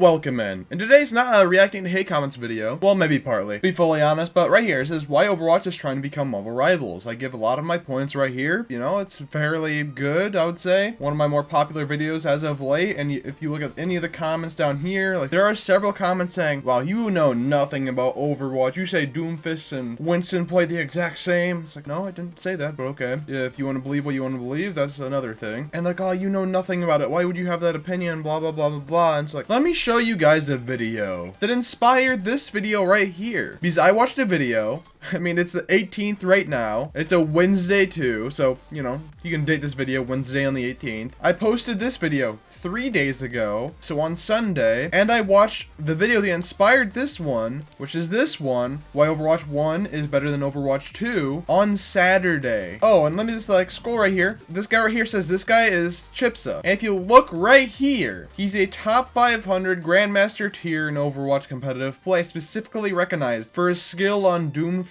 Welcome in today's not a reacting to hate comments video, well maybe partly, to be fully honest, but right here it says why Overwatch is trying to become Marvel Rivals. I give a lot of my points right here, you know, it's fairly good, I would say. One of my more popular videos as of late, and if you look at any of the comments down here, like there are several comments saying, wow, you know nothing about Overwatch, you say Doomfist and Winston play the exact same. It's like, no, I didn't say that, but okay. Yeah, if you want to believe what you want to believe, that's another thing. And like, oh, you know nothing about it, why would you have that opinion, blah blah blah blah blah. And it's like, let me show you guys a video that inspired this video right here, because I watched a video. I mean, it's the 18th right now. It's a Wednesday too, so, you know, you can date this video Wednesday on the 18th. I posted this video 3 days ago, so on Sunday, and I watched the video that inspired this one, which is this one, why Overwatch 1 is better than Overwatch 2, on Saturday. Oh, and let me just like scroll right here. This guy right here says this guy is Chipsa. And if you look right here, he's a top 500 Grandmaster tier in Overwatch competitive play, specifically recognized for his skill on Doomfist.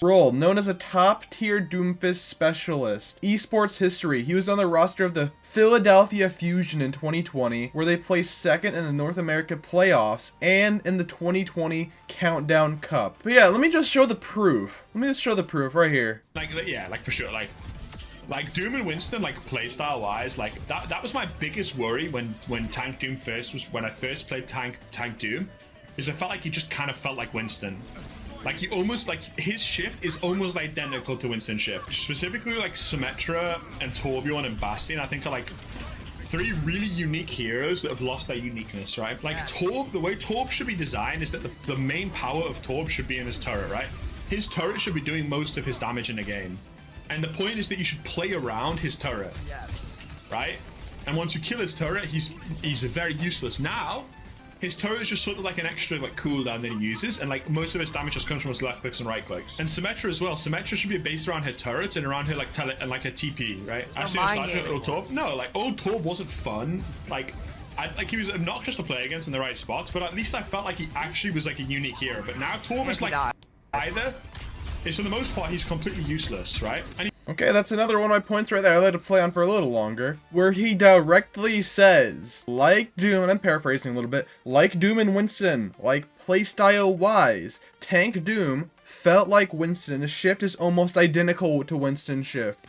Role, known as a top tier Doomfist specialist. Esports history, he was on the roster of the Philadelphia Fusion in 2020, where they placed second in the North America playoffs and in the 2020 Countdown Cup. But yeah, let me just show the proof. Let me just show the proof right here. Yeah, like for sure, like Doom and Winston, like playstyle wise, like that was my biggest worry when Tank Doom when I first played Tank Doom, is I felt like he just kind of felt like Winston. Like he almost, like his shift is almost identical to Winston's shift. Specifically like Symmetra and Torbjorn and Bastion, I think are like three really unique heroes that have lost their uniqueness, right? Like Torb, the way Torb should be designed is that the main power of Torb should be in his turret, right? His turret should be doing most of his damage in the game. And the point is that you should play around his turret, right? And once you kill his turret, he's very useless. Now, his turret is just sort of like an extra like cooldown that he uses, and like most of his damage just comes from his left clicks and right clicks. And Symmetra as well. Symmetra should be based around her turrets and around her like like a TP, right? Actually, old Torb. No, like old Torb wasn't fun. Like he was obnoxious to play against in the right spots, but at least I felt like he actually was like a unique hero. But now Torb is like either. Is for the most part he's completely useless, right? And okay, that's another one of my points right there I let to play on for a little longer, where he directly says, like Doom, and I'm paraphrasing a little bit, like Doom and Winston, like playstyle wise, Tank Doom felt like Winston. His shift is almost identical to Winston's shift.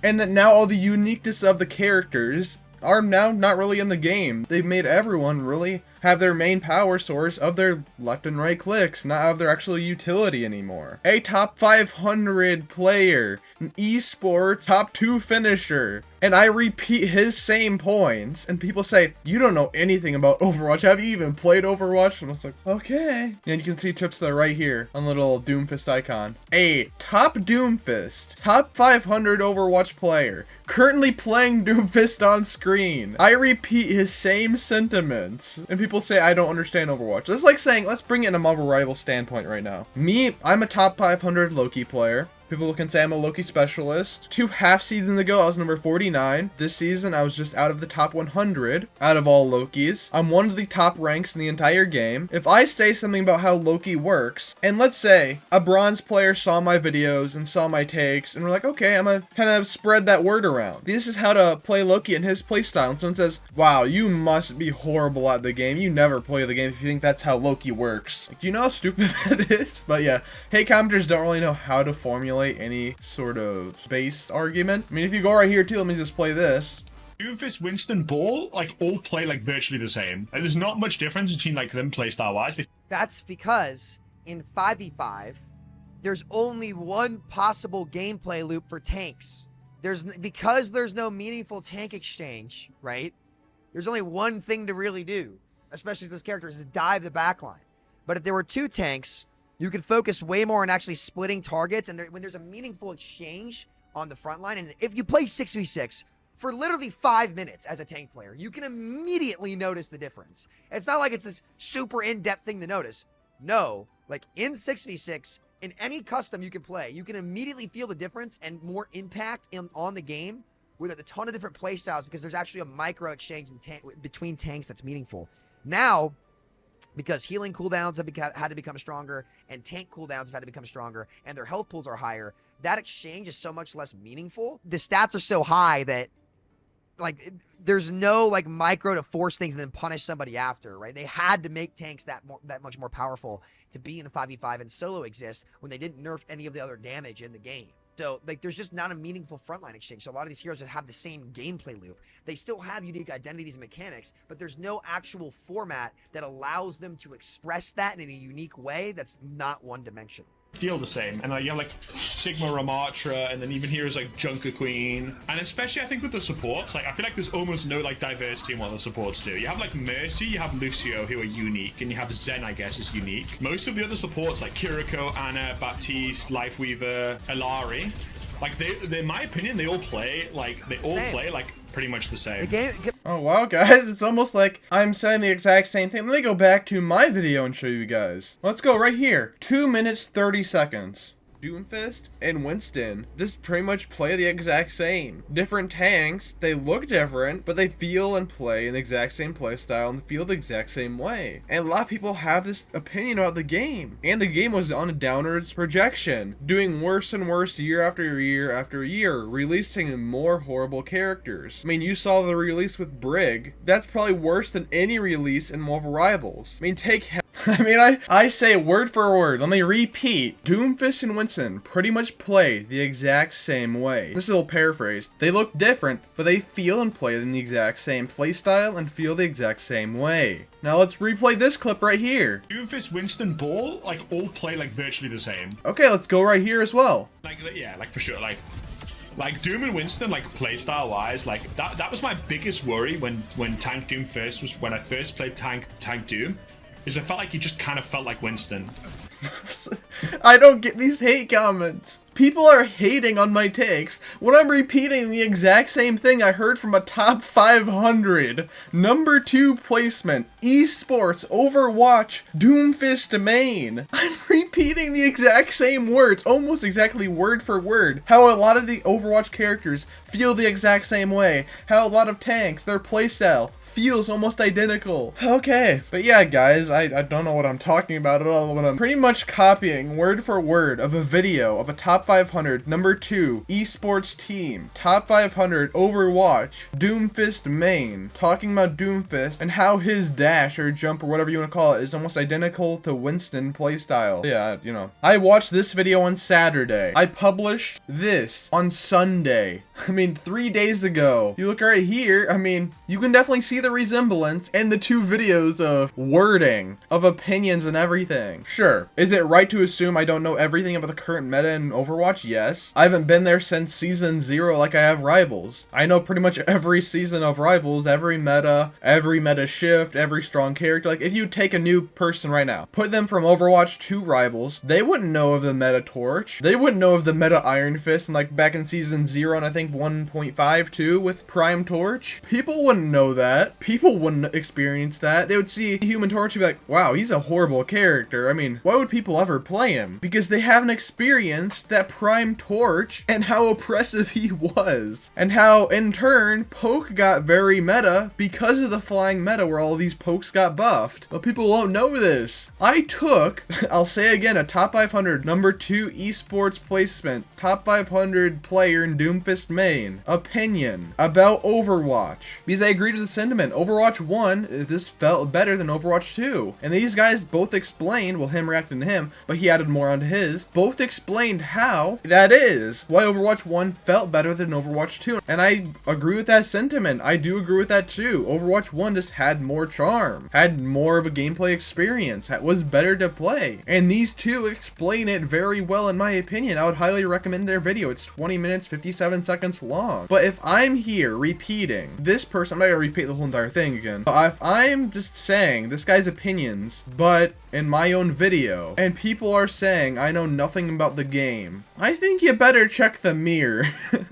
And that now all the uniqueness of the characters are now not really in the game. They've made everyone really have their main power source of their left and right clicks, not of their actual utility anymore. A top 500 player, an esports top 2 finisher, and I repeat his same points, and people say, you don't know anything about Overwatch, have you even played Overwatch? And I was like, okay. And you can see Chipsa right here on the little Doomfist icon. A top Doomfist, top 500 Overwatch player, currently playing Doomfist on screen. I repeat his same sentiments, and people say I don't understand Overwatch. That's like saying, let's bring it in a Marvel Rival standpoint right now. Me, I'm a top 500 Loki player. People can say I'm a Loki specialist. 2 half seasons ago, I was number 49. This season, I was just out of the top 100 out of all Lokis. I'm one of the top ranks in the entire game. If I say something about how Loki works, and let's say a bronze player saw my videos and saw my takes, and we're like, okay, I'm gonna kind of spread that word around. This is how to play Loki in his playstyle. And someone says, wow, you must be horrible at the game. You never play the game if you think that's how Loki works. Like, do you know how stupid that is? But yeah, hate commenters don't really know how to formulate any sort of based argument. I mean, if you go right here too, let me just play this. Doomfist, Winston, Ball, like all play like virtually the same. Like, there's not much difference between like them playstyle wise. That's because in 5v5, there's only one possible gameplay loop for tanks. Because there's no meaningful tank exchange, right? There's only one thing to really do, especially as this character is dive the backline. But if there were 2 tanks, you could focus way more on actually splitting targets, and when there's a meaningful exchange on the front line, and if you play 6v6 for literally 5 minutes as a tank player, you can immediately notice the difference. It's not like it's this super in-depth thing to notice. No, like in 6v6, in any custom you can play, you can immediately feel the difference and more impact on the game with a ton of different play styles, because there's actually a micro exchange between tanks that's meaningful. Now, because healing cooldowns have had to become stronger, and tank cooldowns have had to become stronger, and their health pools are higher, that exchange is so much less meaningful. The stats are so high that like there's no like micro to force things and then punish somebody after, right? They had to make tanks that much more powerful to be in 5v5 and solo exist when they didn't nerf any of the other damage in the game. So like there's just not a meaningful frontline exchange. So a lot of these heroes just have the same gameplay loop. They still have unique identities and mechanics, but there's no actual format that allows them to express that in a unique way that's not one-dimensional. Feel the same, and you have like Sigma Ramatra, and then even heroes like Junker Queen, and especially I think with the supports, like I feel like there's almost no like diversity in what the supports do. You have like Mercy, you have Lucio who are unique, and you have Zen, I guess, is unique. Most of the other supports like Kiriko, Anna, Baptiste, Lifeweaver, Elari, like they in my opinion, they all play like pretty much the same. Oh wow, guys, it's almost like I'm saying the exact same thing. Let me go back to my video and show you guys. Let's go right here. 2 minutes 30 seconds. Doomfist and Winston just pretty much play the exact same. Different tanks, they look different, but they feel and play in the exact same playstyle and feel the exact same way. And a lot of people have this opinion about the game. And the game was on a downwards projection, doing worse and worse year after year after year, releasing more horrible characters. I mean, you saw the release with Brig. That's probably worse than any release in Marvel Rivals. I mean, I say word for word. Let me repeat. Doomfist and Winston pretty much play the exact same way. This is a little paraphrase. They look different, but they feel and play in the exact same playstyle and feel the exact same way. Now let's replay this clip right here. Doomfist, Winston, Ball, like all play like virtually the same. Okay, let's go right here as well. Like yeah, like for sure, like Doom and Winston, like playstyle wise, like that was my biggest worry when Tank Doom when I first played Tank Doom. Is I felt like he just kind of felt like Winston. I don't get these hate comments. People are hating on my takes when I'm repeating the exact same thing I heard from a top 500. Number 2 placement, esports, Overwatch, Doomfist main. I'm repeating the exact same words, almost exactly word for word. How a lot of the Overwatch characters feel the exact same way. How a lot of tanks, their playstyle, feels almost identical. Okay, but yeah, guys, I don't know what I'm talking about at all when I'm pretty much copying word for word of a video of a top 500 number 2 esports team, top 500 Overwatch, Doomfist main, talking about Doomfist and how his dash or jump or whatever you want to call it is almost identical to Winston playstyle. Yeah, you know. I watched this video on Saturday. I published this on Sunday. I mean, 3 days ago. You look right here, I mean, you can definitely see the resemblance in the 2 videos of wording, of opinions and everything. Sure, is it right to assume I don't know everything about the current meta in Overwatch? Yes. I haven't been there since season 0 like I have Rivals. I know pretty much every season of Rivals, every meta shift, every strong character. Like, if you take a new person right now, put them from Overwatch to Rivals, they wouldn't know of the meta Torch. They wouldn't know of the meta Iron Fist and like back in season 0 and I think 1.5 too with Prime Torch. People wouldn't know that. People wouldn't experience that. They would see Human Torch and be like, wow, he's a horrible character. I mean, why would people ever play him? Because they haven't experienced that Prime Torch and how oppressive he was. And how, in turn, Poke got very meta because of the flying meta where all these pokes got buffed. But people won't know this. I took, I'll say again, a top 500 number 2 esports placement, top 500 player in Doomfist main, opinion about Overwatch. Because I agree to the sentiment. Overwatch 1, this felt better than Overwatch 2. And these guys both explained, well, him reacting to him, but he added more onto his, both explained how that is, why Overwatch 1 felt better than Overwatch 2. And I agree with that sentiment. I do agree with that too. Overwatch 1 just had more charm, had more of a gameplay experience, was better to play. And these two explain it very well in my opinion. I would highly recommend their video. It's 20 minutes, 57 seconds long. But if I'm here repeating this person, I'm not gonna repeat the whole entire thing again. But if I'm just saying this guy's opinions, but in my own video, and people are saying I know nothing about the game, I think you better check the mirror.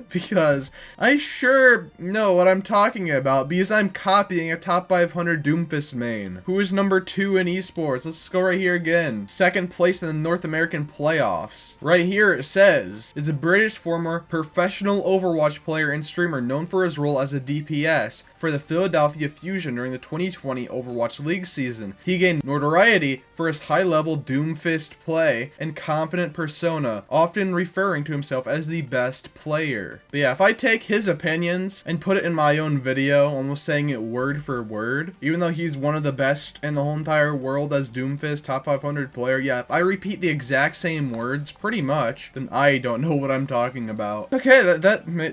Because I sure know what I'm talking about, because I'm copying a top 500 Doomfist main, who is number 2 in esports. Let's go right here again. Second place in the North American playoffs. Right here it says, it's a British former professional Overwatch Overwatch player and streamer known for his role as a DPS for the Philadelphia Fusion during the 2020 Overwatch League season. He gained notoriety for his high-level Doomfist play and confident persona, often referring to himself as the best player. But yeah, if I take his opinions and put it in my own video, almost saying it word for word, even though he's one of the best in the whole entire world as Doomfist, top 500 player, yeah, if I repeat the exact same words, pretty much, then I don't know what I'm talking about. Okay, that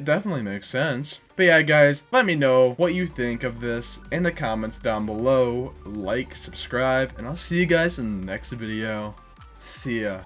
definitely makes sense. But yeah, guys, let me know what you think of this in the comments down below. Like, subscribe, and I'll see you guys in the next video. See ya.